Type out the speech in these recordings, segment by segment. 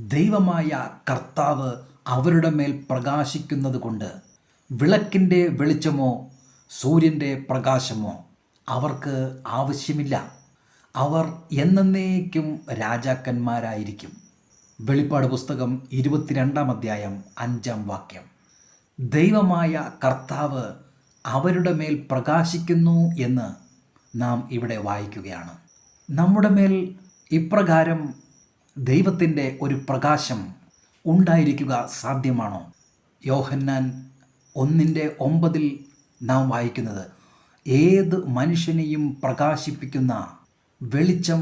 ദൈവമായ കർത്താവ് അവരുടെ മേൽ പ്രകാശിക്കുന്നത് കൊണ്ട് വിളക്കിൻ്റെ വെളിച്ചമോ സൂര്യൻ്റെ പ്രകാശമോ അവർക്ക് ആവശ്യമില്ല. അവർ എന്നേക്കും രാജാക്കന്മാരായിരിക്കും. വെളിപ്പാട് പുസ്തകം 22 അധ്യായം 5 ദൈവമായ കർത്താവ് അവരുടെ മേൽ പ്രകാശിക്കുന്നു എന്ന് നാം ഇവിടെ വായിക്കുകയാണ്. നമ്മുടെ മേൽ ഇപ്രകാരം ദൈവത്തിൻ്റെ ഒരു പ്രകാശം ഉണ്ടായിരിക്കുക സാധ്യമാണോ? യോഹന്നാൻ 1:9 നാം വായിക്കുന്നത്, ഏത് മനുഷ്യനെയും പ്രകാശിപ്പിക്കുന്ന വെളിച്ചം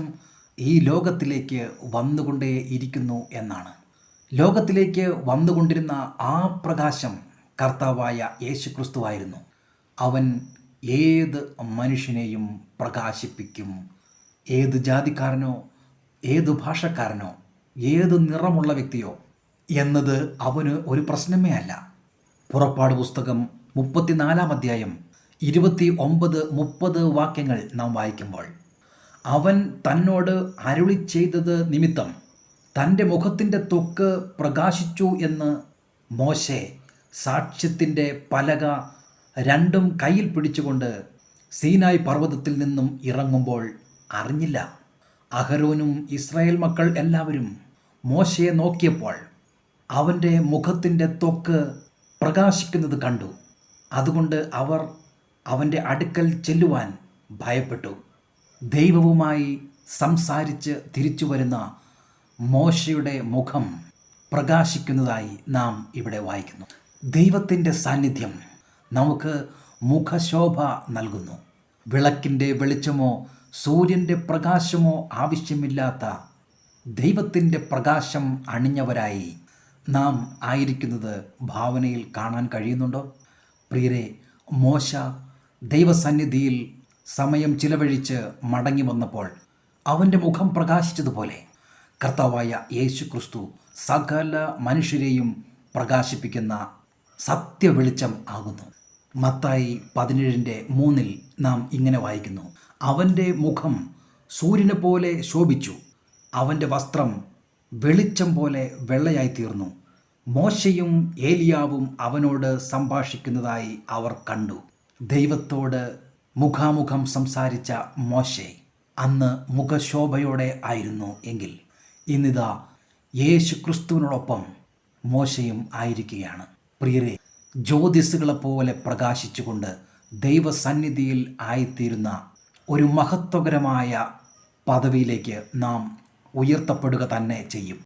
ഈ ലോകത്തിലേക്ക് വന്നുകൊണ്ടേ ഇരിക്കുന്നു എന്നാണ്. ലോകത്തിലേക്ക് വന്നുകൊണ്ടിരുന്ന ആ പ്രകാശം കർത്താവായ യേശുക്രിസ്തുവായിരുന്നു. അവൻ ഏത് മനുഷ്യനെയും പ്രകാശിപ്പിക്കും. ഏത് ജാതിക്കാരനോ ഏത് ഭാഷക്കാരനോ ഏത് നിറമുള്ള വ്യക്തിയോ എന്നത് അവന് ഒരു പ്രശ്നമേ അല്ല. പുറപ്പാട് പുസ്തകം 34 അധ്യായം 29-30 നാം വായിക്കുമ്പോൾ, അവൻ തന്നോട് അരുളി ചെയ്തത് നിമിത്തം തൻ്റെ മുഖത്തിൻ്റെ ത്വക്ക് പ്രകാശിച്ചു എന്ന് മോശെ സാക്ഷ്യത്തിൻ്റെ പലക രണ്ടും കയ്യിൽ പിടിച്ചുകൊണ്ട് സീനായ് പർവ്വതത്തിൽ നിന്നും ഇറങ്ങുമ്പോൾ അറിഞ്ഞില്ല. അഹരോനും ഇസ്രായേൽ മക്കൾ എല്ലാവരും മോശയെ നോക്കിയപ്പോൾ അവൻ്റെ മുഖത്തിൻ്റെ ത്വക്ക് പ്രകാശിക്കുന്നത് കണ്ടു. അതുകൊണ്ട് അവർ അവൻ്റെ അടുക്കൽ ചെല്ലുവാൻ ഭയപ്പെട്ടു. ദൈവവുമായി സംസാരിച്ച് തിരിച്ചു വരുന്ന മോശയുടെ മുഖം പ്രകാശിക്കുന്നതായി നാം ഇവിടെ വായിക്കുന്നു. ദൈവത്തിൻ്റെ സാന്നിധ്യം നമുക്ക് മുഖശോഭ നൽകുന്നു. വിളക്കിൻ്റെ വെളിച്ചമോ സൂര്യൻ്റെ പ്രകാശമോ ആവശ്യമില്ലാത്ത ദൈവത്തിൻ്റെ പ്രകാശം അണിഞ്ഞവരായി നാം ആയിരിക്കുന്നത് ഭാവനയിൽ കാണാൻ കഴിയുന്നുണ്ടോ? പ്രിയരെ, മോശ ദൈവസന്നിധിയിൽ സമയം ചിലവഴിച്ച് മടങ്ങി വന്നപ്പോൾ അവൻ്റെ മുഖം പ്രകാശിച്ചതുപോലെ കർത്താവായ യേശുക്രിസ്തു സകല മനുഷ്യരെയും പ്രകാശിപ്പിക്കുന്ന സത്യവെളിച്ചം ആകുന്നു. മത്തായി 17:3 നാം ഇങ്ങനെ വായിക്കുന്നു, അവൻ്റെ മുഖം സൂര്യനെ പോലെ ശോഭിച്ചു, അവൻ്റെ വസ്ത്രം വെളിച്ചം പോലെ വെള്ളയായി തീർന്നു. മോശയും ഏലിയാവും അവനോട് സംഭാഷിക്കുന്നതായി അവർ കണ്ടു. ദൈവത്തോട് മുഖാമുഖം സംസാരിച്ച മോശെ അന്ന് മുഖശോഭയോടെ ആയിരുന്നു എങ്കിൽ ഇന്നിതാ യേശു ക്രിസ്തുവിനോടൊപ്പം മോശയും ആയിരിക്കുകയാണ്. പ്രിയരെ, ജ്യോതിസുകളെപ്പോലെ പ്രകാശിച്ചുകൊണ്ട് ദൈവസന്നിധിയിൽ ആയിത്തീരുന്ന ഒരു മഹത്വകരമായ പദവിയിലേക്ക് നാം ഉയർത്തപ്പെടുക തന്നെ ചെയ്യും.